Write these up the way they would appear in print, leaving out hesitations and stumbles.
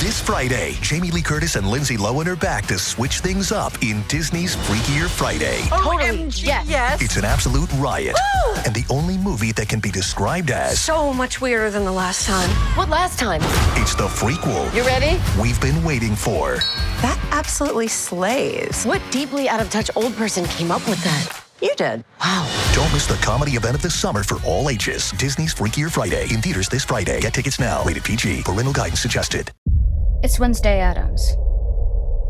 This Friday, Jamie Lee Curtis and Lindsay Lohan are back to switch things up in Disney's Freakier Friday. Totally. Yes. It's an absolute riot, Woo! and the only movie that can be described as So much weirder than the last time. What last time? it's the frequel You ready? we've been waiting for. That absolutely slays. What deeply out of touch old person came up with that? You did. Wow. Don't miss the comedy event of the summer for all ages. Disney's Freakier Friday in theaters this Friday. Get tickets now. Rated PG. Parental guidance suggested. It's Wednesday Addams.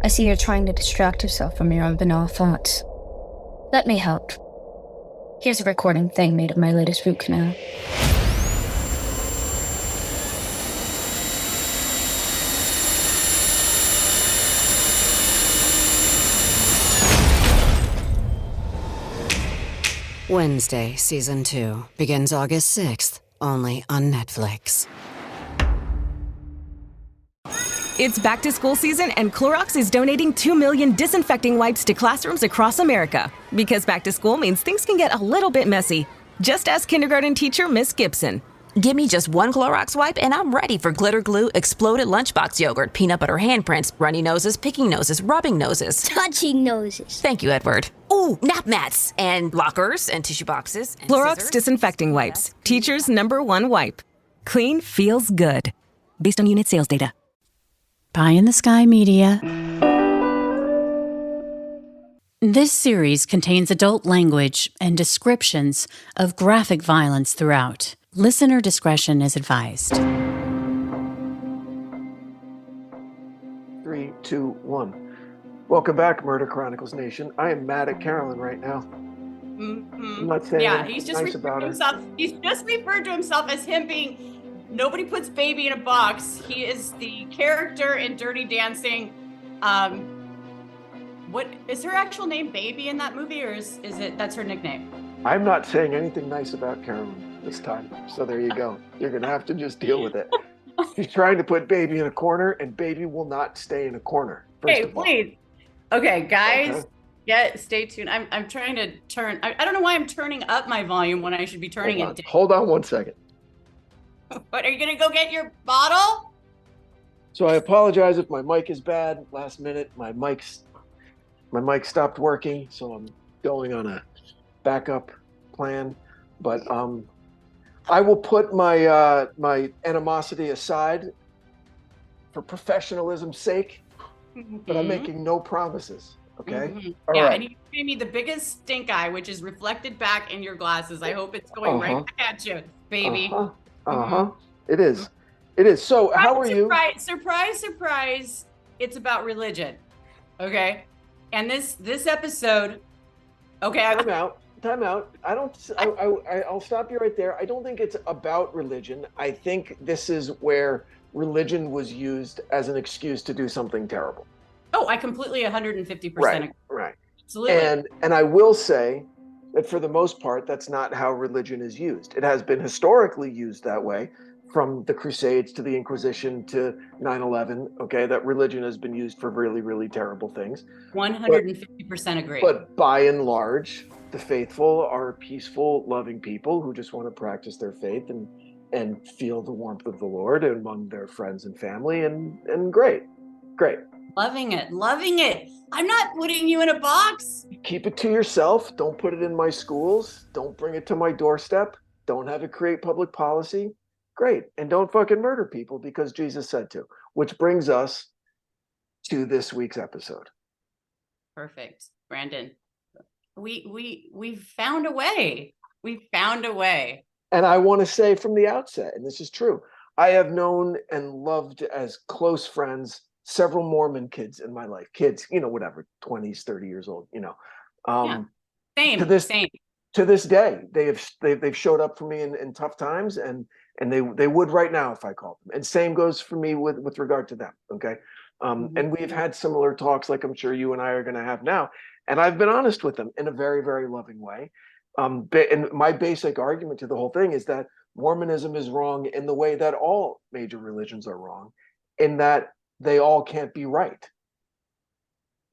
I see you're trying to distract yourself from your own banal thoughts. Let me help. Here's a recording thing made of my latest root canal. Wednesday, Season 2, begins August 6th, only on Netflix. It's back to school season, and Clorox is donating 2 million disinfecting wipes to classrooms across America. Because back to school means things can get a little bit messy. Just ask kindergarten teacher Miss Gibson. Give me just one Clorox wipe and I'm ready for glitter glue, exploded lunchbox yogurt, peanut butter handprints, runny noses, picking noses, rubbing noses. Touching noses. Thank you, Edward. Ooh, nap mats and lockers and tissue boxes. And Clorox scissors. disinfecting wipes. Teacher's #1 wipe. Clean feels good. Based on unit sales data. Pie in the Sky Media. This series contains adult language and descriptions of graphic violence throughout. Listener discretion is advised. 3, 2, 1. Welcome back, Murder Chronicles Nation. I am mad at Carolyn right now. I'm not saying he's just nice referred about to her. himself. He's just referred to himself as him being. Nobody puts baby in a box. He is the character in Dirty Dancing. What is her actual name? Baby in that movie, or is it that's her nickname? I'm not saying anything nice about Carolyn this time. So there you go. You're going to have to just deal with it. She's trying to put baby in a corner, and baby will not stay in a corner. Hey, please. Okay, guys. Okay. Stay tuned. I'm trying to turn. I don't know why I'm turning up my volume when I should be turning it down. Hold on 1 second. What, are you gonna go get your bottle? So I apologize if my mic is bad. Last minute, my mic stopped working, so I'm going on a backup plan. But I will put my my animosity aside for professionalism's sake. But I'm making no promises. Okay. All right. And you gave me the biggest stink eye, which is reflected back in your glasses. I hope it's going right back at you, baby. It is. It is. So how are you? Surprise. It's about religion. Okay. And this episode. Okay. Time out. I'll stop you right there. I don't think it's about religion. I think this is where religion was used as an excuse to do something terrible. Oh, I completely 150% agree. Right. Absolutely. And I will say that for the most part, that's not how religion is used. It has been historically used that way, from the Crusades to the Inquisition to 9/11. Okay, that religion has been used for really, really terrible things. 150% agree. But by and large, the faithful are peaceful, loving people who just want to practice their faith and feel the warmth of the Lord among their friends and family, and great. Loving it. I'm not putting you in a box. Keep it to yourself. Don't put it in my schools. Don't bring it to my doorstep. Don't have it create public policy. Great. And don't fucking murder people because Jesus said to. Which brings us to this week's episode. Perfect. Branden, we found a way. We found a way. And I want to say from the outset, and this is true, I have known and loved as close friends several Mormon kids in my life. Kids, whatever, 20s, 30 years old, Same. To this day, they've showed up for me in tough times, and they would right now if I called them. And same goes for me with regard to them. Okay. And we've had similar talks, like I'm sure you and I are going to have now. And I've been honest with them in a very, very loving way. And my basic argument to the whole thing is that Mormonism is wrong in the way that all major religions are wrong, in that they all can't be right.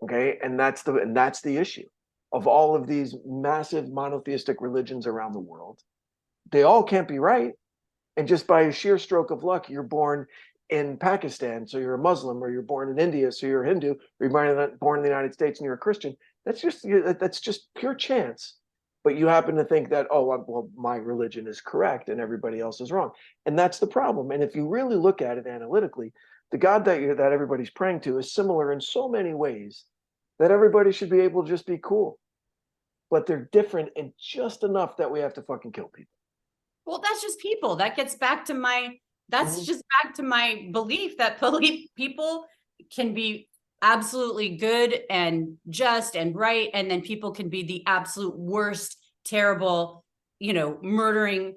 Okay, and that's the issue of all of these massive monotheistic religions around the world. They all can't be right, and just by a sheer stroke of luck, you're born in Pakistan, so you're a Muslim, or you're born in India, so you're a Hindu, or you're born in the United States and you're a Christian. That's just pure chance. But you happen to think that, oh, well, my religion is correct and everybody else is wrong. And that's the problem. And if you really look at it analytically, the God that everybody's praying to is similar in so many ways that everybody should be able to just be cool. But they're different in just enough that we have to fucking kill people. Well, that's just people. That gets back to my, that's just back to my belief that people can be absolutely good and just and right. And then people can be the absolute worst, terrible, murdering,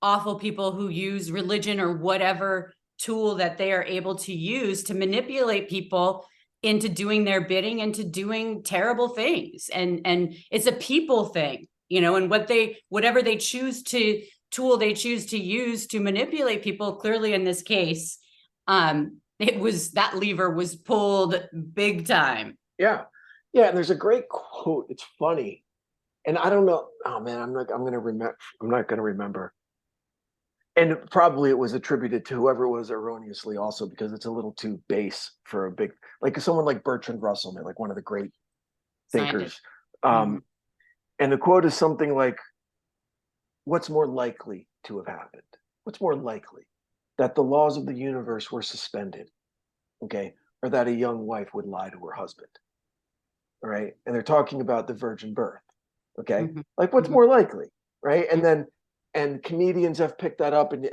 awful people who use religion or whatever tool that they are able to use to manipulate people into doing their bidding and to doing terrible things. And it's a people thing, and whatever they choose to tool they choose to use to manipulate people. Clearly in this case, that lever was pulled big time. Yeah. And there's a great quote. It's funny. And I don't know. Oh man, I'm not going to remember. And probably it was attributed to whoever it was erroneously also, because it's a little too base for a big, like someone like Bertrand Russell, like one of the great thinkers. And the quote is something like, what's more likely to have happened? What's more likely? That the laws of the universe were suspended, okay? Or that a young wife would lie to her husband, all right? And they're talking about the virgin birth, okay? Like what's more likely, right? And comedians have picked that up, and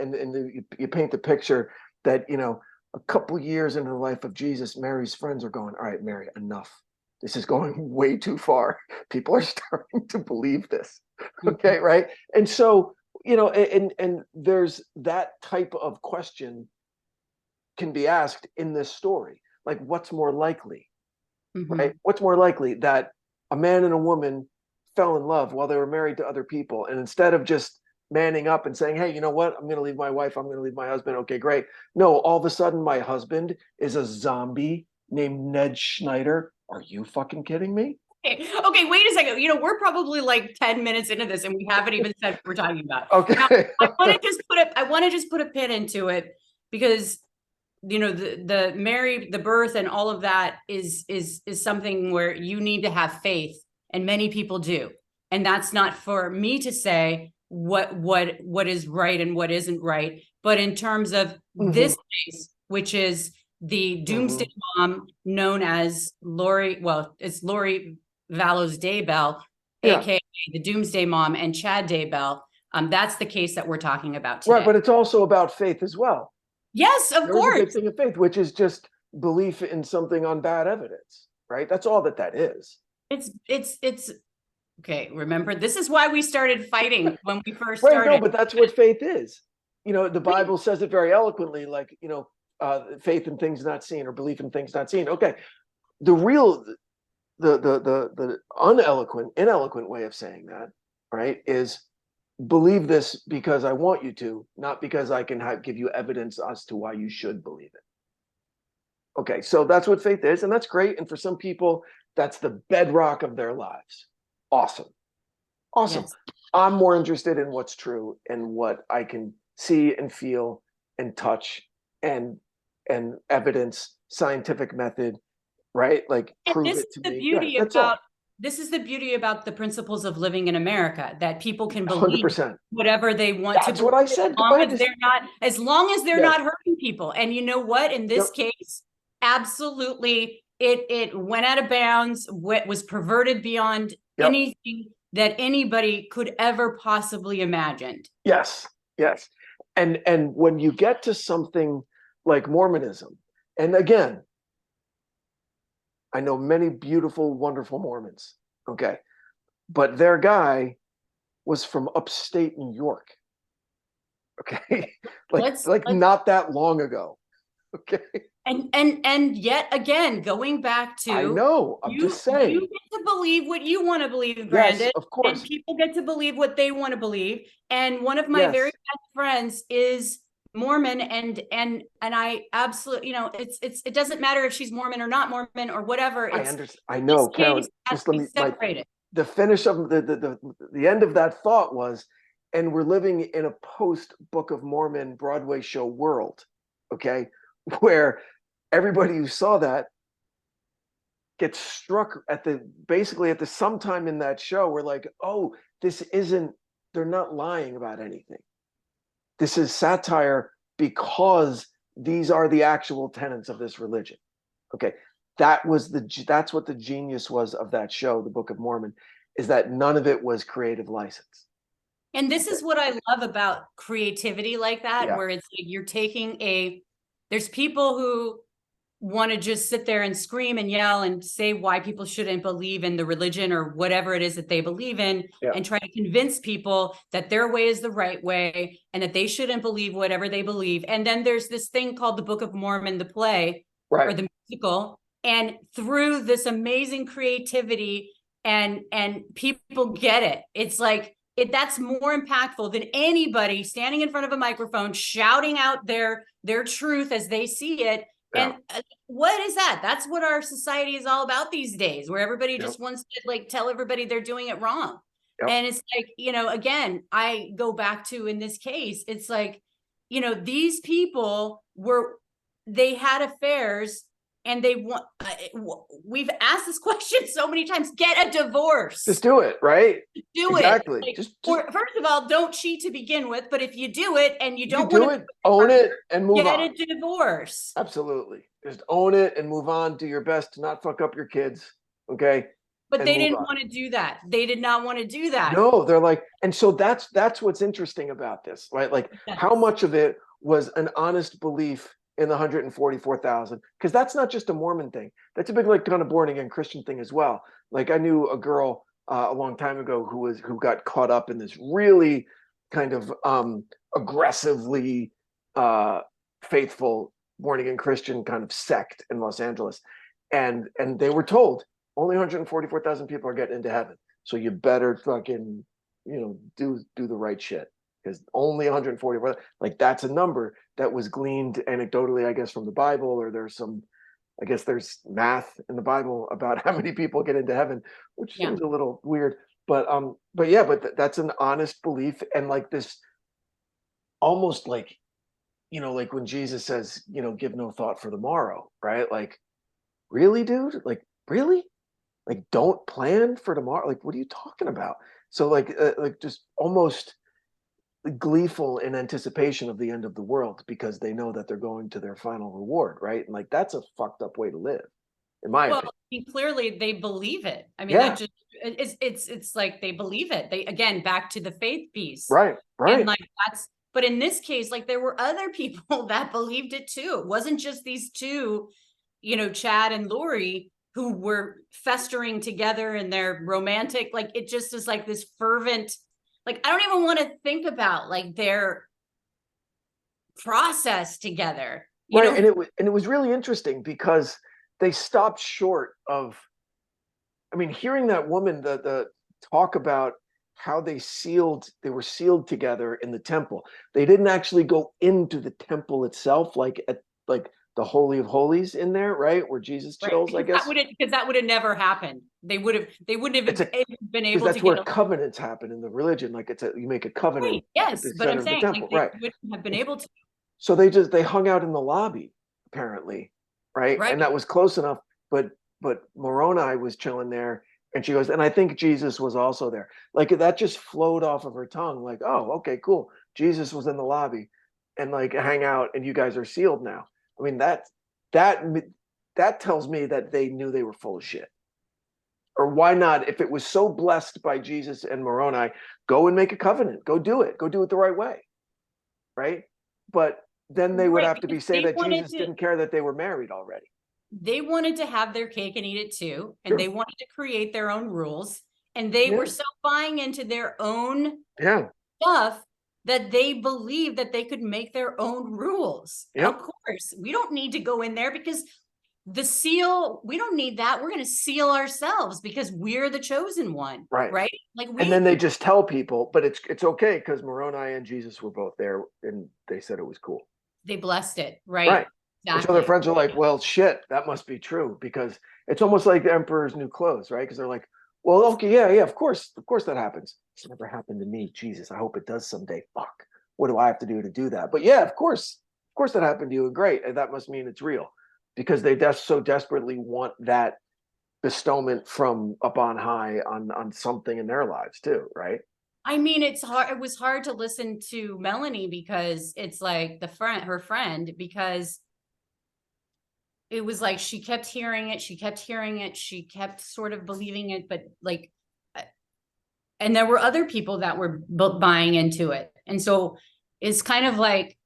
you paint the picture that, a couple years into the life of Jesus, Mary's friends are going, all right, Mary, enough. This is going way too far. People are starting to believe this, okay, right? And so, and there's that type of question can be asked in this story. Like, what's more likely, right? What's more likely, that a man and a woman fell in love while they were married to other people, and instead of just manning up and saying, hey, you know what? I'm going to leave my wife. I'm going to leave my husband. Okay, great. No, all of a sudden my husband is a zombie named Ned Schneider. Are you fucking kidding me? Okay, wait a second. We're probably like 10 minutes into this and we haven't even said what we're talking about. Okay. Now, I want to just put a pin into it, because the birth and all of that is something where you need to have faith, and many people do. And that's not for me to say what is right and what isn't right, but in terms of this case, which is the doomsday mom known as Lori, well, it's Lori Vallows Daybell, aka the doomsday mom, and Chad Daybell. That's the case that we're talking about today. Right, but it's also about faith as well. Yes, of course. There's a big thing of faith, which is just belief in something on bad evidence, right? That's all that is. It's okay. Remember, this is why we started fighting when we first started. No, but that's what faith is. The Bible says it very eloquently, like, faith in things not seen, or belief in things not seen. Okay. The real, the ineloquent way of saying that, right, is believe this because I want you to, not because I can give you evidence as to why you should believe it. Okay. So that's what faith is. And that's great. And for some people, that's the bedrock of their lives. Awesome. Yes. I'm more interested in what's true and what I can see and feel and touch and evidence, scientific method, right? Like, prove it to me. This is the beauty about the principles of living in America, that people can believe 100%. whatever they want to. That's what I said. As long as they're not hurting people. And you know what? In this case, absolutely, it went out of bounds. Was perverted beyond anything that anybody could ever possibly imagine. Yes. And when you get to something like Mormonism, and again, I know many beautiful, wonderful Mormons, okay, but their guy was from upstate New York, okay, like not that long ago, okay. And yet again, going back to, I know, I'm just saying, you get to believe what you want to believe, Brandon. Yes, of course. And people get to believe what they want to believe. And one of my very best friends is Mormon, and I absolutely, it doesn't matter if she's Mormon or not Mormon or whatever. I know, Carolyn. Just let me separate it. The finish of the end of that thought was, and we're living in a post Book of Mormon Broadway show world, okay, where everybody who saw that gets struck basically at the sometime in that show. We're like, oh, they're not lying about anything. This is satire because these are the actual tenets of this religion. Okay. That's what the genius was of that show, the Book of Mormon, is that none of it was creative license. And this is what I love about creativity like that, Yeah. where it's like you're taking there's people who want to just sit there and scream and yell and say why people shouldn't believe in the religion or whatever it is that they believe in, and try to convince people that their way is the right way and that they shouldn't believe whatever they believe. And then there's this thing called the Book of Mormon, the play or the musical. And through this amazing creativity and people get it. It's like, that's more impactful than anybody standing in front of a microphone, shouting out their truth as they see it. And what is that? That's what our society is all about these days, where everybody just wants to like tell everybody they're doing it wrong. And it's like, again, I go back to, in this case, it's like, these people they had affairs and they want, we've asked this question so many times, get a divorce. Just do it, right? Do exactly. it. Like, Just first of all, don't cheat to begin with, but if you do it and you don't want to own it and move on. Get a divorce. Absolutely. Just own it and move on. Do your best to not fuck up your kids. Okay. But they didn't want to do that. They did not want to do that. No, they're like, and so that's what's interesting about this, right? Like how much of it was an honest belief in the 144,000, because that's not just a Mormon thing. That's a big, like, kind of born again Christian thing as well. Like I knew a girl a long time ago who got caught up in this really kind of aggressively faithful born again Christian kind of sect in Los Angeles, and they were told only 144,000 people are getting into heaven, so you better fucking do the right shit, because only 144, like that's a number that was gleaned anecdotally, I guess, from the Bible, or there's math in the Bible about how many people get into heaven, which seems a little weird, but that's an honest belief. And like this, almost like, like when Jesus says, give no thought for the morrow, right? Like, really, dude? Like, really? Like, don't plan for tomorrow? Like, what are you talking about? So like just almost gleeful in anticipation of the end of the world, because they know that they're going to their final reward, right? And like that's a fucked up way to live, in my opinion. I mean, clearly they believe it. I mean, that just it's like they believe it. They, again, back to the faith piece, right? And like but in this case, like there were other people that believed it too. It wasn't just these two, Chad and Lori, who were festering together in their romantic, like it just is like this fervent. Like, I don't even want to think about like their process together. Right. And it was really interesting because they stopped short of, I mean, hearing that woman, the talk about how they were sealed together in the temple. They didn't actually go into the temple itself, like at the Holy of Holies in there, right? Where Jesus chills, I guess. Because that would have never happened. They wouldn't have been able to. That's where covenants happen in the religion. Like you make a covenant. Right, yes, but I'm saying like they wouldn't have been able to. So they hung out in the lobby, apparently, right? And that was close enough. But Moroni was chilling there, and she goes, and I think Jesus was also there. Like that just flowed off of her tongue. Like, oh, okay, cool. Jesus was in the lobby, and like hang out, and you guys are sealed now. I mean, that tells me that they knew they were full of shit. Or why not? If it was so blessed by Jesus and Moroni, go and make a covenant. Go do it. Go do it the right way, right? But then they would have to say that Jesus didn't care that they were married already. They wanted to have their cake and eat it too, and they wanted to create their own rules, and they were so buying into their own stuff that they believed that they could make their own rules. Of course, we don't need to go in there because the seal, we don't need that. We're going to seal ourselves because we're the chosen one, right? Like and then they just tell people, but it's okay because Moroni and Jesus were both there, and they said it was cool. They blessed it, right? Exactly. So their friends are like, well, shit, that must be true, because it's almost like the emperor's new clothes, right? Because they're like, well, okay, yeah, of course that happens. It's never happened to me. Jesus, I hope it does someday. Fuck. What do I have to do that? But yeah, of course course that happened to you, and great, and that must mean it's real, because they so desperately want that bestowment from up on high on something in their lives too, right? I mean, it's hard. It was hard to listen to Melanie because it's like her friend, because it was like she kept hearing it, she kept sort of believing it, but like, and there were other people that were buying into it. And so it's kind of like,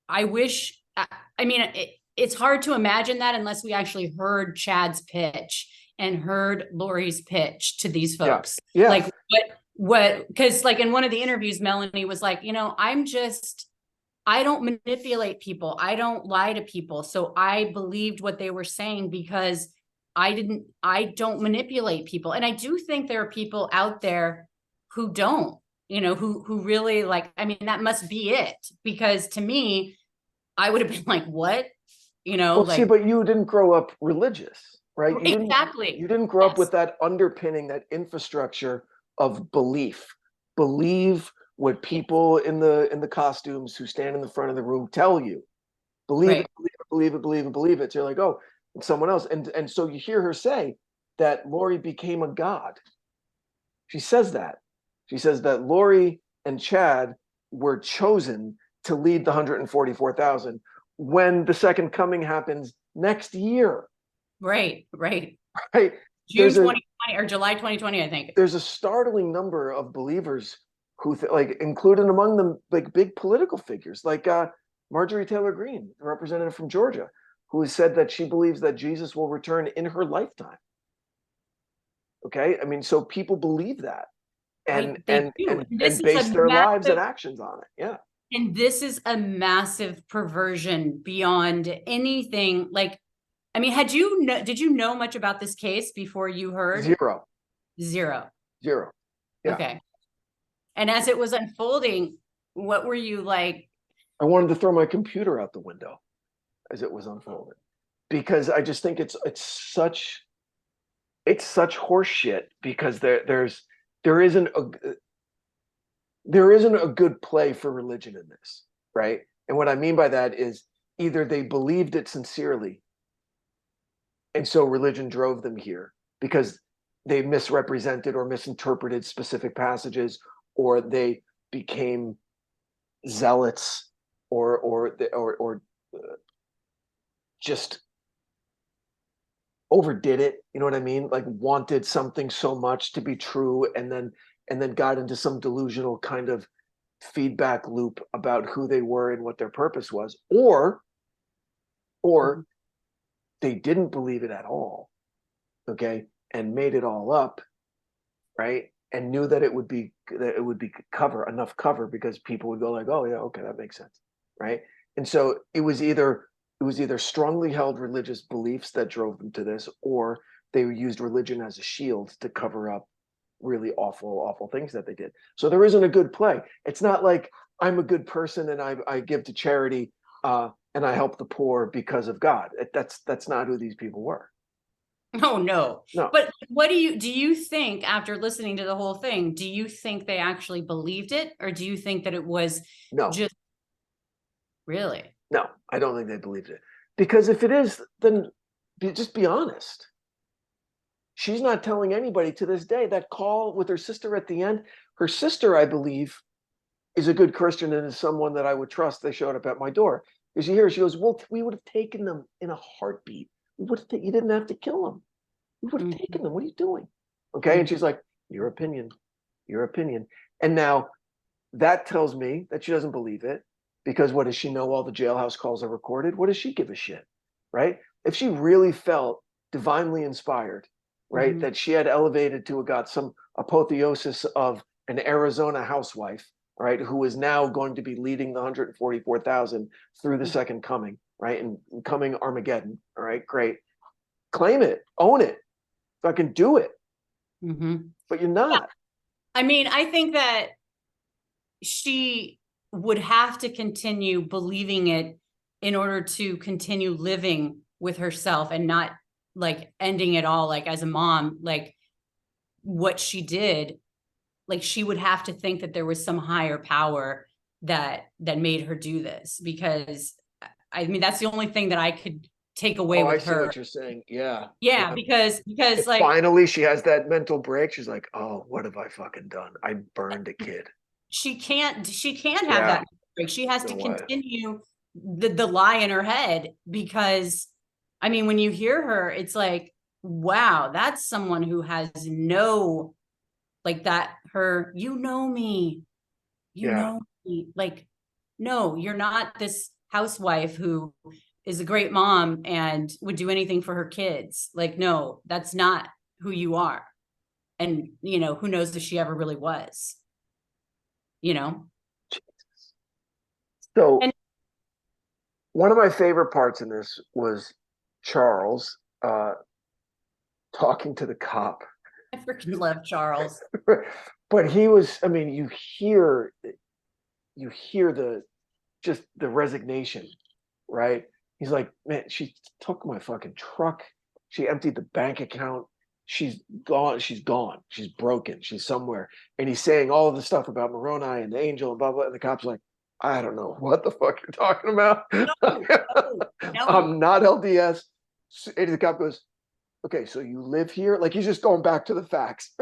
I wish, I mean, it's hard to imagine that unless we actually heard Chad's pitch and heard Lori's pitch to these folks. Yeah. Like because like in one of the interviews, Melanie was like, I don't manipulate people. I don't lie to people. So I believed what they were saying because I don't manipulate people. And I do think there are people out there who don't, who really like, I mean, that must be it. Because to me, I would have been like, what? Well, like, see, but you didn't grow up religious, right? Exactly. You didn't grow up with that underpinning, that infrastructure of belief. Believe what people in the costumes who stand in the front of the room tell you. Believe it, believe it, believe it, believe it. So you're like, oh, it's someone else. And so you hear her say that Lori became a god. She says that. She says that Lori and Chad were chosen to lead the 144,000 when the second coming happens next year. Right. Right. June 2020 or July 2020, I think. There's a startling number of believers who like included among them like big political figures like Marjorie Taylor Greene, the representative from Georgia, who has said that she believes that Jesus will return in her lifetime. Okay, I mean, so people believe that and base their lives and actions on it. Yeah. And this is a massive perversion beyond anything. Like, I mean, did you know much about this case before you heard? Zero. Yeah. Okay. And as it was unfolding, what were you like? I wanted to throw my computer out the window as it was unfolding, because I just think it's such horse shit, because there isn't a good play for religion in this, right? And what I mean by that is either they believed it sincerely, and so religion drove them here because they misrepresented or misinterpreted specific passages, or they became zealots, or just overdid it. You know what I mean? Like wanted something so much to be true, and then got into some delusional kind of feedback loop about who they were and what their purpose was, or they didn't believe it at all, okay, and made it all up, right? And knew that it would be enough cover because people would go like, oh yeah, okay, that makes sense, right? And so it was either strongly held religious beliefs that drove them to this, or they used religion as a shield to cover up really awful things that they did. So there isn't a good play. It's not like I'm a good person and I give to charity and I help the poor because of God. That's not who these people were. Oh, no. No. But what do you think, after listening to the whole thing, do you think they actually believed it? Or do you think that it was just really? No, I don't think they believed it. Because if it is, then just be honest. She's not telling anybody to this day. That call with her sister at the end, her sister, I believe, is a good Christian and is someone that I would trust. They showed up at my door. Because you hear, she goes, well, we would have taken them in a heartbeat. You didn't have to kill them. We would have taken them. What are you doing? Okay. And she's like, your opinion. And now that tells me that she doesn't believe it, because what does she know? All the jailhouse calls are recorded. What does she give a shit? Right. If she really felt divinely inspired, right, that she had elevated to a God, some apotheosis of an Arizona housewife, right, who is now going to be leading the 144,000 through the second coming, right, and coming Armageddon. All right, great. Claim it, own it, fucking do it. But you're not. Yeah. I mean, I think that she would have to continue believing it in order to continue living with herself and not like ending it all, like as a mom, like what she did. Like she would have to think that there was some higher power that made her do this, because I mean, that's the only thing that I could take away Oh, I with see her. what you're saying. Yeah. Yeah, because And like finally she has that mental break. She's like, oh, what have I fucking done? I burned a kid. she can't have Yeah. that break. She has to No way. continue the lie in her head, because I mean, when you hear her, it's like, wow, that's someone who has no, like that, her, you know me, you Yeah. know me. Like, no, you're not this housewife who is a great mom and would do anything for her kids. Like, no, that's not who you are. And, you know, who knows if she ever really was, you know? So And one of my favorite parts in this was Charles talking to the cop. I freaking love Charles. But he was, I mean, you hear the just the resignation, right? He's like, man, she took my fucking truck. She emptied the bank account. She's gone. She's gone. She's broken. She's somewhere. And he's saying all of the stuff about Moroni and the angel and blah, blah. And the cop's like, I don't know what the fuck you're talking about. No. I'm not LDS. And the cop goes, okay, so you live here? Like he's just going back to the facts.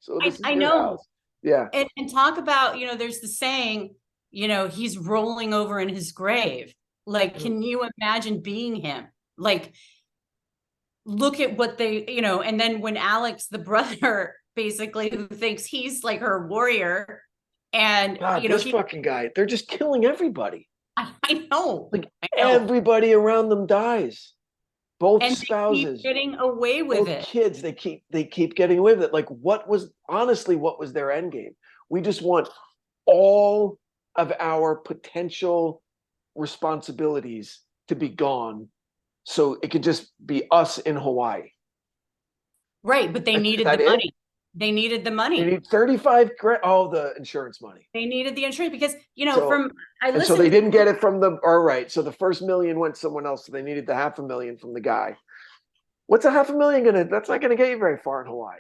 So this is I your know. house. Yeah. And talk about, you know, there's the saying, you know, he's rolling over in his grave. Like, can you imagine being him? Like, look at what they, you know, and then when Alex, the brother, basically, who thinks he's like her warrior, and God, you know, this fucking guy, they're just killing everybody. I know. Like I know. everybody around them dies. Both And spouses. they keep getting away with both it. Kids, they keep getting away with it. Like what was their end game? We just want all of our potential responsibilities to be gone, so it could just be us in Hawaii. Right, but they needed the money. They needed the money. They need 35 grand. Oh, the insurance money. They needed the insurance because, you know, so they didn't get it from the, all right. So the first $1 million went someone else. So they needed the $500,000 from the guy. What's $500,000 that's not gonna get you very far in Hawaii.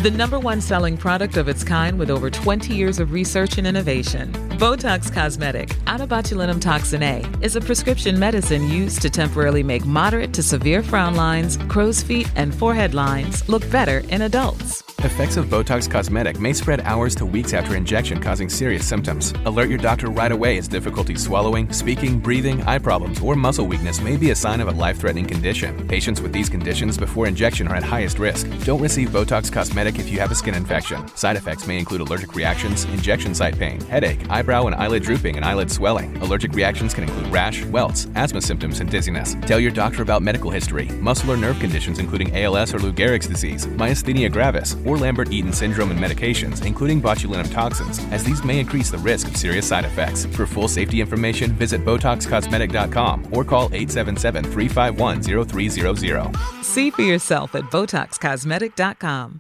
The #1 selling product of its kind with over 20 years of research and innovation. Botox Cosmetic, onabotulinum toxin A, is a prescription medicine used to temporarily make moderate to severe frown lines, crow's feet, and forehead lines look better in adults. Effects of Botox Cosmetic may spread hours to weeks after injection, causing serious symptoms. Alert your doctor right away as difficulty swallowing, speaking, breathing, eye problems, or muscle weakness may be a sign of a life-threatening condition. Patients with these conditions before injection are at highest risk. Don't receive Botox Cosmetic if you have a skin infection. Side effects may include allergic reactions, injection site pain, headache, eyebrow and eyelid drooping, and eyelid swelling. Allergic reactions can include rash, welts, asthma symptoms, and dizziness. Tell your doctor about medical history, muscle or nerve conditions including ALS or Lou Gehrig's disease, myasthenia gravis, or Lambert-Eaton syndrome, and medications, including botulinum toxins, as these may increase the risk of serious side effects. For full safety information, visit BotoxCosmetic.com or call 877-351-0300. See for yourself at BotoxCosmetic.com.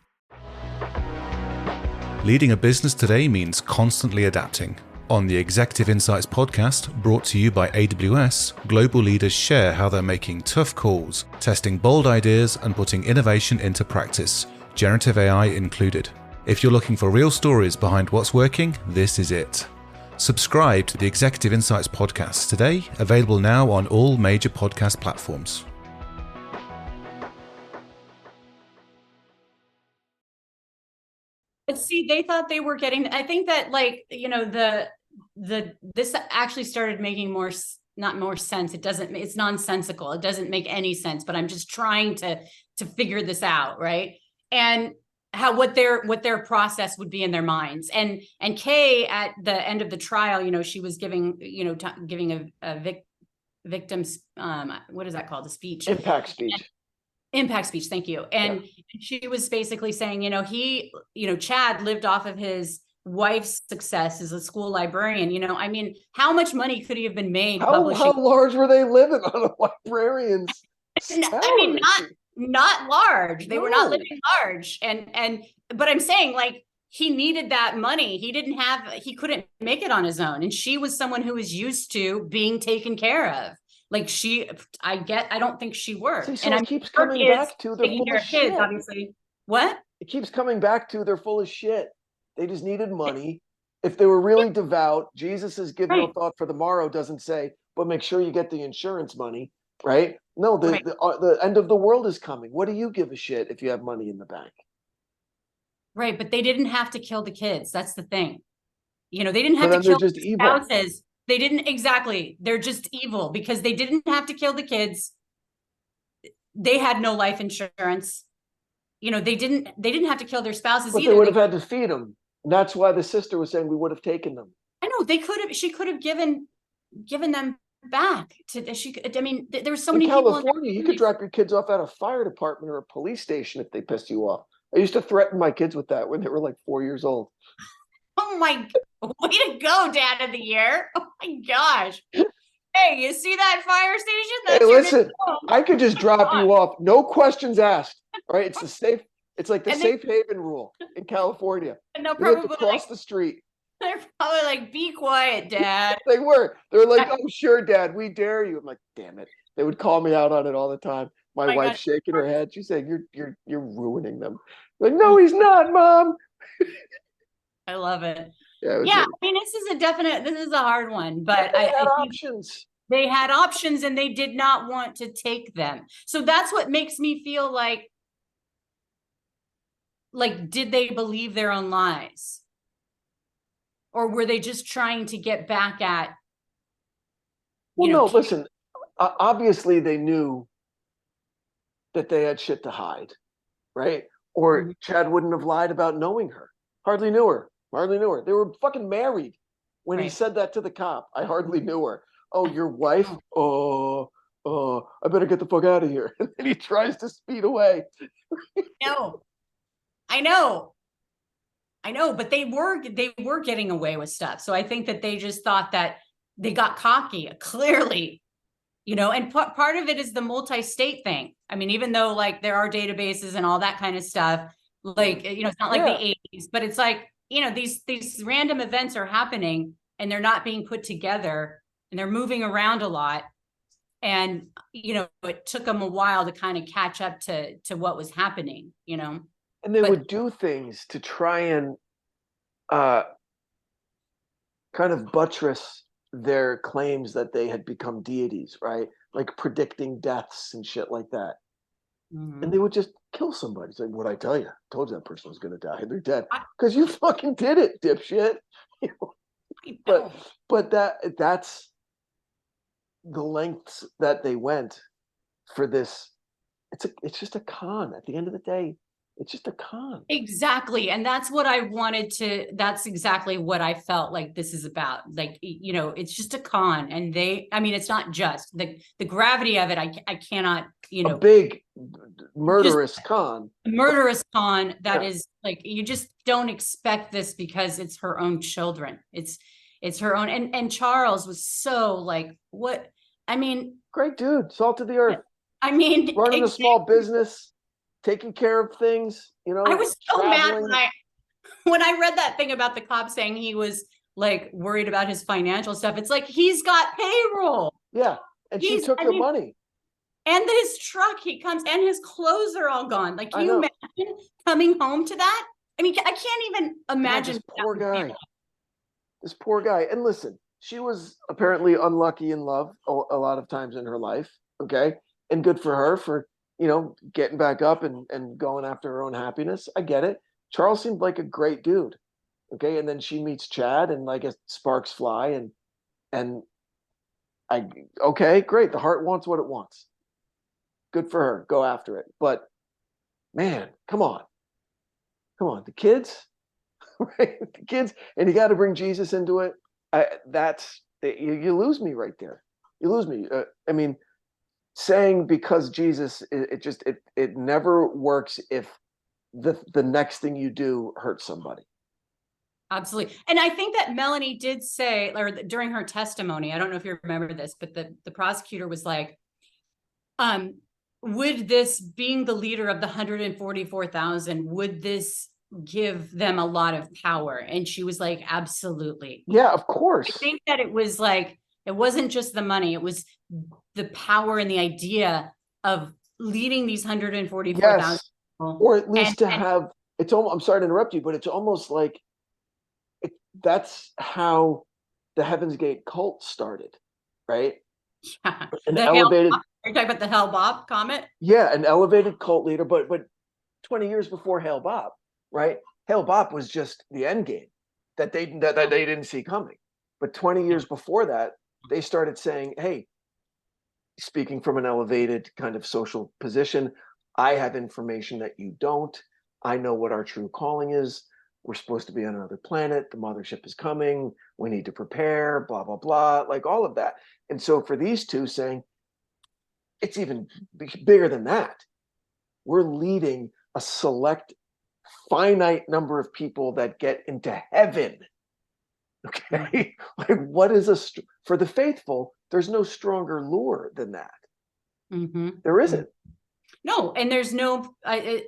Leading a business today means constantly adapting. On the Executive Insights podcast, brought to you by AWS, global leaders share how they're making tough calls, testing bold ideas, and putting innovation into practice, generative AI included. If you're looking for real stories behind what's working, this is it. Subscribe to the Executive Insights podcast today, available now on all major podcast platforms. But see, they thought they were getting, I think that, like, you know, this actually started making not more sense. It's nonsensical. It doesn't make any sense, but I'm just trying to figure this out. Right. And what their process would be in their minds. And Kay, at the end of the trial, you know, she was giving a victim's, what is that called? A speech. Impact speech. Impact speech. Thank you. And she was basically saying, Chad lived off of his wife's success as a school librarian. You know, I mean, how much money could he have been made publishing? How large were they living on a librarian's salary? I mean, not large. They were not living large. But I'm saying, like, he needed that money. He couldn't make it on his own. And she was someone who was used to being taken care of. Like I don't think she worked. See, so it keeps coming back to they're full of shit. Obviously. What? It keeps coming back to they're full of shit. They just needed money. If they were really devout, Jesus has given no thought for the morrow doesn't say, but make sure you get the insurance money, right? No, the end of the world is coming. What do you give a shit if you have money in the bank? Right, but they didn't have to kill the kids. That's the thing. You know, they didn't have So to then they're kill just the evil. spouses. They didn't exactly. They're just evil because they didn't have to kill the kids. They had no life insurance. You know, they didn't have to kill their spouses But either. they would have had to feed them. And that's why the sister was saying we would have taken them. I know she could have given them back to I mean, there were so many people in California, you could drop your kids off at a fire department or a police station if they pissed you off. I used to threaten my kids with that when they were like 4 years old. Oh my, way to go, Dad of the Year. Oh my gosh. Hey, you see that fire station? That's Hey, listen, I could just drop you off. No questions asked. All right. It's like the safe haven rule in California. And they'll You have to probably cross the street. They're probably like, be quiet, Dad. They were. They're like, oh, sure, Dad, we dare you. I'm like, damn it. They would call me out on it all the time. My wife's shaking her head. She's saying, you're ruining them. I'm like, no, he's not, Mom. I love it. Yeah, I mean, this is a hard one, but they had options. They had options and they did not want to take them. So that's what makes me feel like, did they believe their own lies? Or were they just trying to get back at? Listen, obviously they knew that they had shit to hide, right? Or Chad wouldn't have lied about knowing her. Hardly knew her. They were fucking married when he said that to the cop. I hardly knew her. Oh, your wife? I better get the fuck out of here. And then he tries to speed away. No, I know, but they were getting away with stuff. So I think that they just thought that they got cocky, clearly, and part of it is the multi-state thing. I mean, even though there are databases and all that kind of stuff, it's not like the 80s, but it's like, these random events are happening and they're not being put together and they're moving around a lot. And, it took them a while to kind of catch up to what was happening, And they would do things to try and kind of buttress their claims that they had become deities, right? Like predicting deaths and shit like that. Mm-hmm. And they would just kill somebody. It's like, what'd I tell you? I told you that person was going to die. They're dead. Because you fucking did it, dipshit. But that's the lengths that they went for this. It's just a con. At the end of the day, it's just a con. Exactly. And that's what I that's exactly what I felt like this is about. It's just a con. And it's not just the gravity of it. I cannot, a big murderous con. Murderous con that is you just don't expect this because it's her own children. It's her own. And Charles was so great dude, salt of the earth. Running a small business, taking care of things, I was so mad when I read that thing about the cop saying he was worried about his financial stuff. It's like, he's got payroll. Yeah. And she took the money. And his truck, he comes and his clothes are all gone. Can you imagine coming home to that? I can't even imagine. This poor guy. And listen, she was apparently unlucky in love a lot of times in her life. Okay. And good for her for, getting back up and going after her own happiness. I get it. Charles seemed like a great dude. Okay. And then she meets Chad and I guess sparks fly okay, great. The heart wants what it wants. Good for her. Go after it. But man, come on. The kids, right? The kids, and you got to bring Jesus into it. You lose me right there. You lose me. Saying because Jesus, it never works if the next thing you do hurts somebody. Absolutely. And I think that Melanie did say, or during her testimony, I don't know if you remember this, but the prosecutor was like, would this, being the leader of the 144,000, would this give them a lot of power? And she was like, absolutely. Yeah, of course. I think that it was it wasn't just the money, it was the power and the idea of leading these 144,000 people. Or at least have, I'm sorry to interrupt you, but it's almost like that's how the Heaven's Gate cult started. right? Yeah. An The elevated, are you talking about the Hell Bob comment? yeah, an elevated cult leader, but 20 years before Hail Bob, right? Hail Bob was just the end game that they didn't see coming. But 20 years before that, they started saying, hey, speaking from an elevated kind of social position, I have information that you don't. I know what our true calling is. We're supposed to be on another planet. The mothership is coming. We need to prepare, blah, blah, blah, like all of that. And so for these two saying, it's even bigger than that. We're leading a select finite number of people that get into heaven. Okay. Like what is for the faithful, there's no stronger lure than that. There isn't. No, and there's no,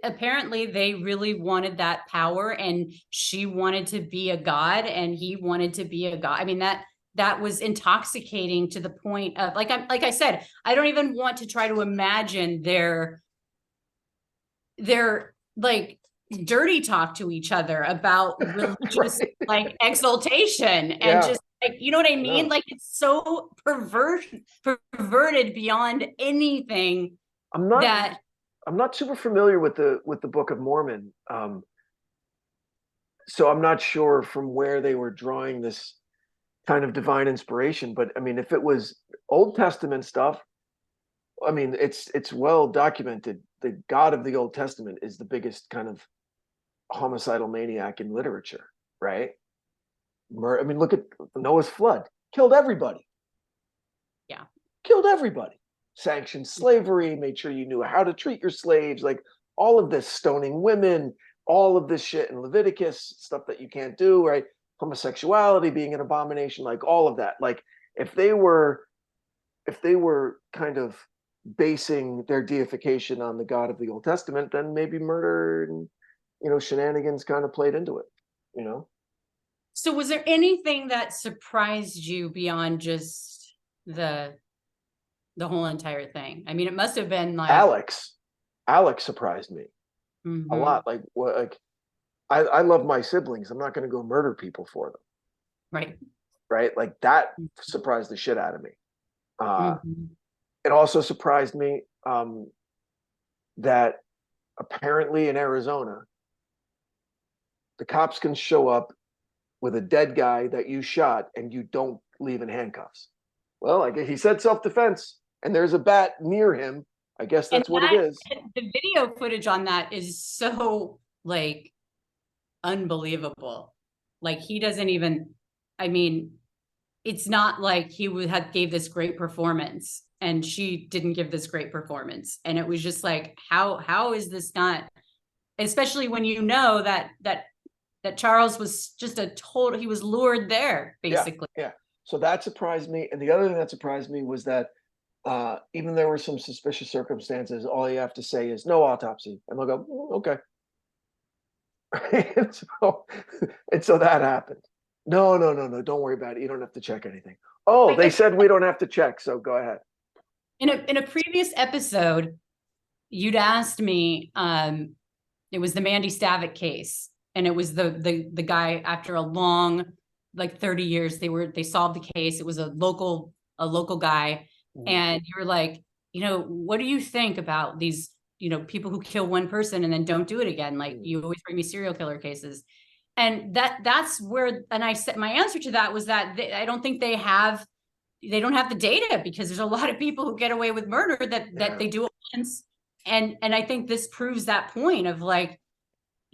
apparently they really wanted that power, and she wanted to be a god and he wanted to be a god. I mean, that was intoxicating to the point of like I said, I don't even want to try to imagine their like dirty talk to each other about religious like exaltation and just like, you know what I mean? Like it's so perverted beyond anything. I'm not super familiar with the Book of Mormon. So I'm not sure from where they were drawing this kind of divine inspiration, but I mean, if it was Old Testament stuff, I mean, it's well documented. The God of the Old Testament is the biggest kind of homicidal maniac in literature, right? I mean, look at Noah's flood. Killed everybody. Yeah. Killed everybody. Sanctioned slavery, made sure you knew how to treat your slaves, like all of this, stoning women, all of this shit in Leviticus, stuff that you can't do, right? Homosexuality being an abomination, like all of that. Like if they were kind of basing their deification on the God of the Old Testament, then maybe murder and shenanigans kind of played into it, So was there anything that surprised you beyond just the whole entire thing? I mean, it must have been like Alex surprised me a lot. Like what? Like I love my siblings. I'm not going to go murder people for them. Right. Like that surprised the shit out of me. It also surprised me that apparently in Arizona, the cops can show up with a dead guy that you shot and you don't leave in handcuffs. Well, like he said self-defense and there's a bat near him. I guess that's what it is. The video footage on that is so like unbelievable. Like he doesn't even, I mean, it's not like he gave this great performance and she didn't give this great performance. And it was just like, how is this not, especially when you know that Charles was just he was lured there basically. Yeah. So that surprised me. And the other thing that surprised me was that even there were some suspicious circumstances, all you have to say is no autopsy. And they'll go, okay. and so that happened. No, don't worry about it. You don't have to check anything. Oh, they said we don't have to check, so go ahead. In a previous episode, you'd asked me, it was the Mandy Stavik case, and it was the guy after a long, like 30 years, they solved the case. It was a local guy, and you were like, what do you think about these, people who kill one person and then don't do it again? Like you always bring me serial killer cases. And that's where, and I said, my answer to that was that I don't think they don't have the data, because there's a lot of people who get away with murder that they do it once. And I think this proves that point of like,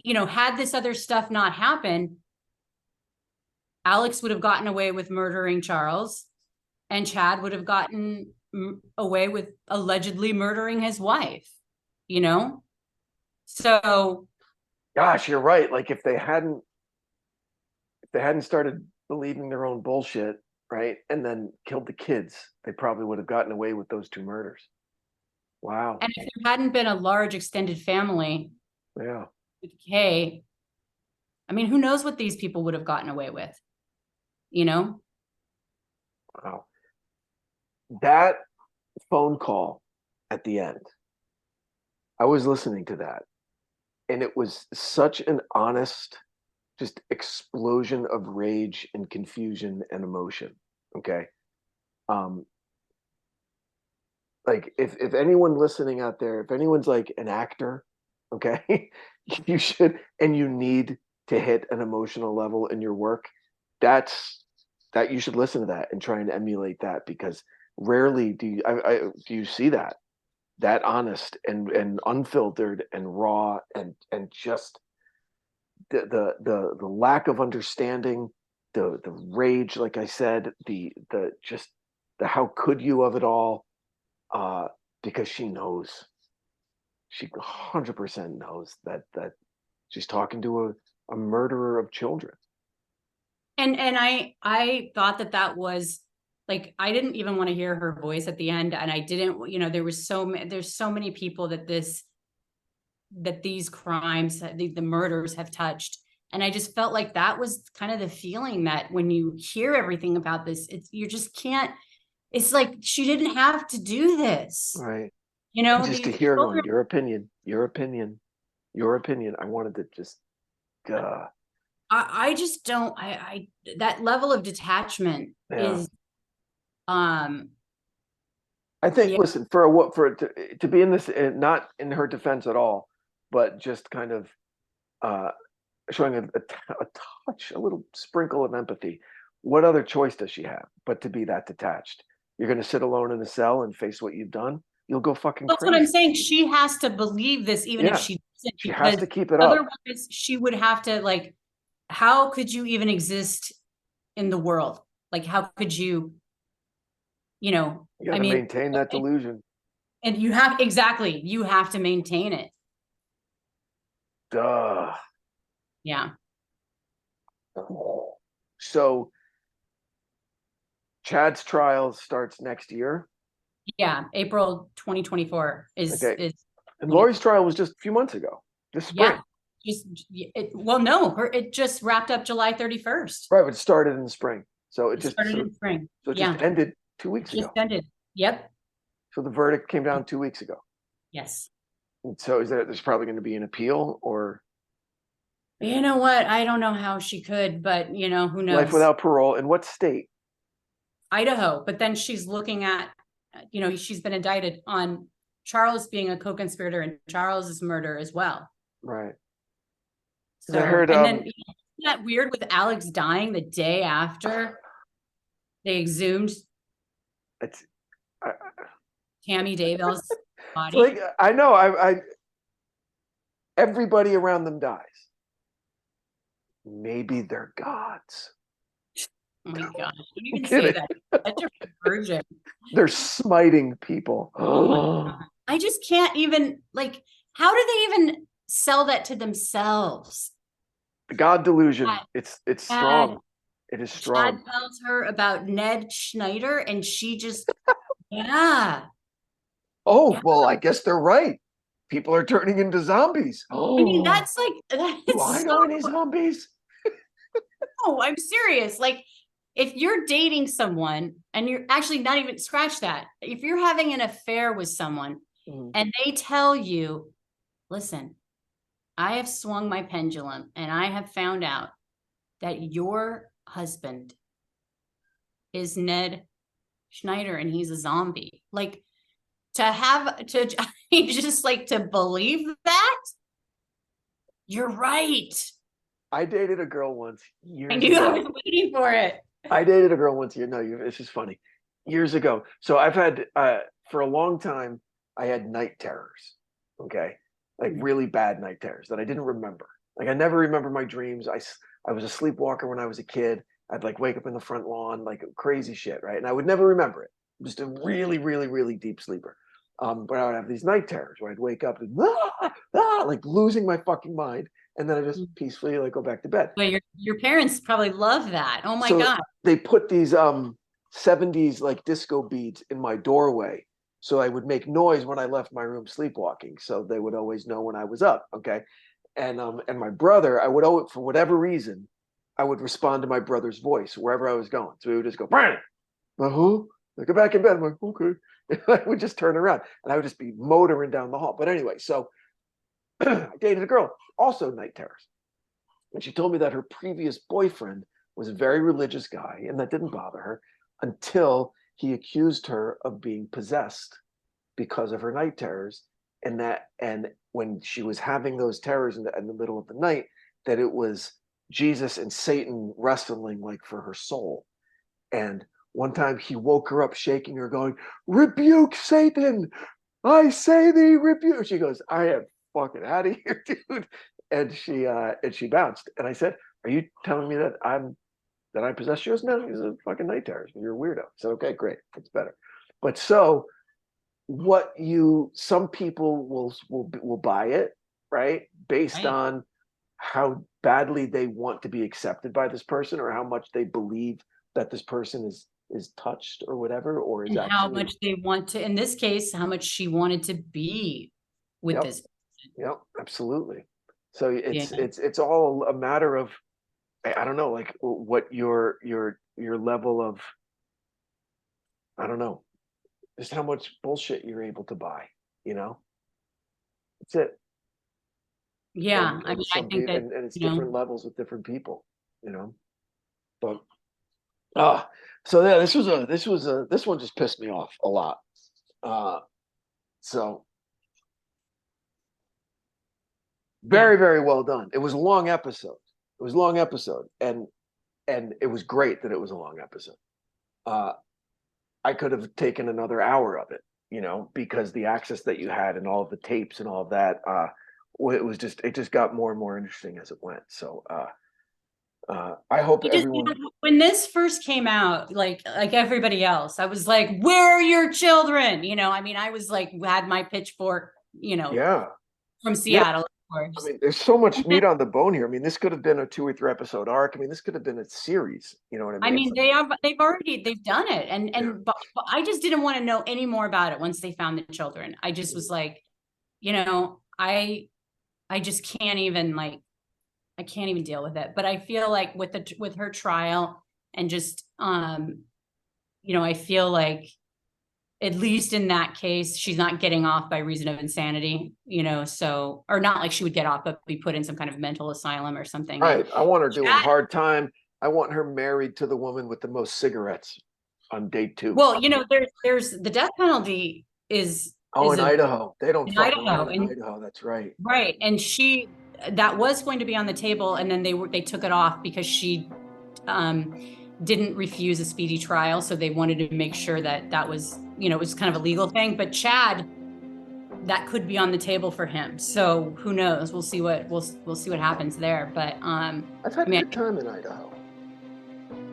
had this other stuff not happened, Alex would have gotten away with murdering Charles, and Chad would have gotten away with allegedly murdering his wife, So. Gosh, you're right. Like if they hadn't started believing their own bullshit, right, and then killed the kids, they probably would have gotten away with those two murders. Wow. And if there hadn't been a large extended family, with Kay, I mean, who knows what these people would have gotten away with, Wow. That phone call at the end, I was listening to that, and it was such an honest, just explosion of rage and confusion and emotion. Okay. like if anyone listening out there, if anyone's like an actor, okay, you should, and you need to hit an emotional level in your work, that you should listen to that and try and emulate that, because rarely do you see that honest and unfiltered and raw and just the lack of understanding, the rage, like I said, the just the how could you of it all, because she 100% knows that she's talking to a murderer of children. And I thought that was like, I didn't even want to hear her voice at the end, and I didn't, there's so many people that these crimes, the murders have touched. And I just felt like that was kind of the feeling, that when you hear everything about this, you just can't, it's like, she didn't have to do this. Right. Just to these hear children, your opinion. I wanted to just, I just don't, that level of detachment is, I think, listen, for it to be in this, not in her defense at all, but just kind of showing a touch, a little sprinkle of empathy. What other choice does she have but to be that detached? You're going to sit alone in a cell and face what you've done? You'll go fucking That's crazy. what I'm saying. She has to believe this, even if she doesn't. She has to keep it up. Otherwise, she would have to, like, how could you even exist in the world? Like, how could you, You got to maintain that delusion. And you have to maintain it. Duh. Yeah. So Chad's trial starts next year. Yeah, April 2024 is. And Lori's trial was just a few months ago, this spring. Yeah, it just wrapped up July 31st. Right, but it started in the spring. So it started in spring. So it just ended 2 weeks ago. Just ended. Yep. So the verdict came down 2 weeks ago. Yes. And so there's probably going to be an appeal, or you know what? I don't know how she could, but who knows? Life without parole. In what state? Idaho. But then she's looking at, she's been indicted on Charles being a co-conspirator in Charles's murder as well. Right. So I heard, and then isn't that weird with Alex dying the day after they exhumed Tammy Daybell's body? Like, I know, I everybody around them dies. Maybe they're gods. Oh my God! Don't even say that. Such a virgin. They're smiting people. Oh, I just can't even, like, how do they even sell that to themselves? The God delusion. It's strong. It is strong. Chad tells her about Ned Schneider, and she just, yeah. Oh, yeah. Well, I guess they're right. People are turning into zombies. Oh, I mean, that's like, do I know any zombies? No, I'm serious. Like, if you're dating someone and you're actually not even, scratch that. If you're having an affair with someone and they tell you, listen, I have swung my pendulum and I have found out that your husband is Ned Schneider and he's a zombie. Like, just like to believe that, you're right. I dated a girl once years ago. I knew I was waiting for it. I dated a girl once. This is funny. Years ago. So I've had, for a long time, I had night terrors. Okay. Like really bad night terrors that I didn't remember. Like I never remember my dreams. I was a sleepwalker when I was a kid. I'd like wake up in the front lawn, like crazy shit. Right. And I would never remember it. I'm just a really, really, really deep sleeper. But I would have these night terrors where I'd wake up and like losing my fucking mind. And then I just peacefully like go back to bed. Well, your parents probably love that. Oh my God. They put these 70s like disco beads in my doorway. So I would make noise when I left my room sleepwalking. So they would always know when I was up. Okay. And my brother, I would always, for whatever reason, I would respond to my brother's voice wherever I was going. So he would just go, Branden. I go back in bed. I'm like, okay. And I would just turn around and I would just be motoring down the hall. But anyway, so I dated a girl, also night terrors. And she told me that her previous boyfriend was a very religious guy, and that didn't bother her until he accused her of being possessed because of her night terrors, and when she was having those terrors in the middle of the night, that it was Jesus and Satan wrestling like for her soul. And one time he woke her up shaking her, going, "Rebuke Satan, I say thee, rebuke." She goes, "I am fucking out of here, dude." And she bounced. And I said, "Are you telling me that I possess yours now?" He's a fucking night terrors. You're a weirdo. So okay, great, it's better. But so some people will buy it, right, based on how badly they want to be accepted by this person, or how much they believe that this person is touched or whatever, or is and how much they want to, in this case, how much she wanted to be with this person. Yep, absolutely. So it's all a matter of, I don't know, like what your level of, I don't know, just how much bullshit you're able to buy, That's it. Yeah, And I mean, I think that, and it's different levels with different people, But so yeah, this one just pissed me off a lot. So very, very well done. It was a long episode. And it was great that it was a long episode. I could have taken another hour of it, because the access that you had and all of the tapes and all of that, it just got more and more interesting as it went. So I hope everyone. When this first came out, like everybody else, I was like, "Where are your children?" I mean, I was like, had my pitchfork, from Seattle. Of course. I mean, there's so much meat on the bone here. I mean, this could have been a 2 or 3 episode arc. I mean, this could have been a series. You know what I mean? I mean, they've done it, but I just didn't want to know any more about it once they found the children. I just was like, I just can't even I can't even deal with it. But I feel like with her trial and just I feel like, at least in that case, she's not getting off by reason of insanity, so, or not like she would get off, but be put in some kind of mental asylum or something. Right. I want her doing hard time. I want her married to the woman with the most cigarettes on day 2. Well, there's the death penalty is in Idaho. They don't fuck Idaho. In Idaho. That's right. Right. And that was going to be on the table, and then they took it off because she didn't refuse a speedy trial. So they wanted to make sure that was, it was kind of a legal thing. But Chad, that could be on the table for him. So who knows? We'll see what happens there. But I've had a good time in Idaho.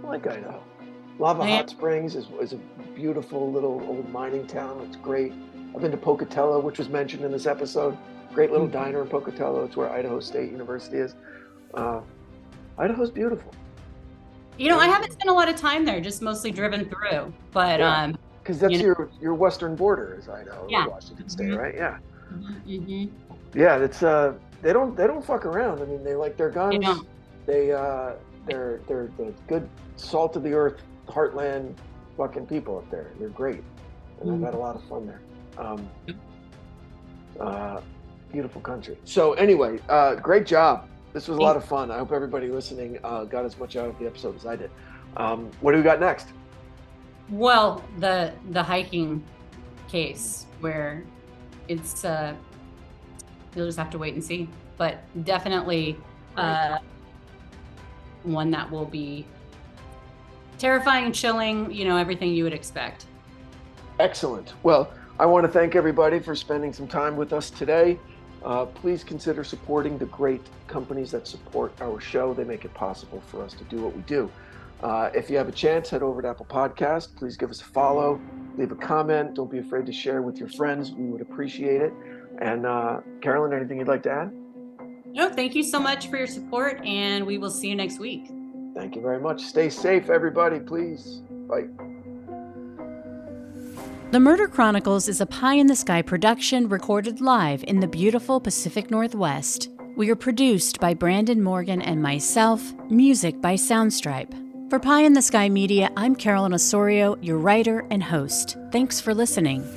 I like Idaho. Lava Hot Springs is a beautiful little old mining town. It's great. I've been to Pocatello, which was mentioned in this episode. Great little diner in Pocatello. It's where Idaho State University is. Idaho's beautiful. I haven't spent a lot of time there, just mostly driven through. But because that's your western border is Idaho, Washington State, right? Yeah. Mm-hmm. Yeah, it's they don't fuck around. I mean, they like their guns. They're the good salt of the earth, heartland fucking people up there. They're great, and I've had a lot of fun there. Beautiful country. So anyway, great job. This was a lot of fun. I hope everybody listening got as much out of the episode as I did. What do we got next? Well, the hiking case, where it's you'll just have to wait and see, but definitely one that will be terrifying, chilling, everything you would expect. Excellent. Well, I want to thank everybody for spending some time with us today. Please consider supporting the great companies that support our show. They make it possible for us to do what we do. If you have a chance, head over to Apple Podcast. Please give us a follow, leave a comment. Don't be afraid to share with your friends. We would appreciate it. And Carolyn, anything you'd like to add? No, thank you so much for your support, and we will see you next week. Thank you very much. Stay safe, everybody, please. Bye. The Murder Chronicles is a pie-in-the-sky production recorded live in the beautiful Pacific Northwest. We are produced by Brandon Morgan and myself, music by Soundstripe. For Pie in the Sky Media, I'm Carolyn Osorio, your writer and host. Thanks for listening.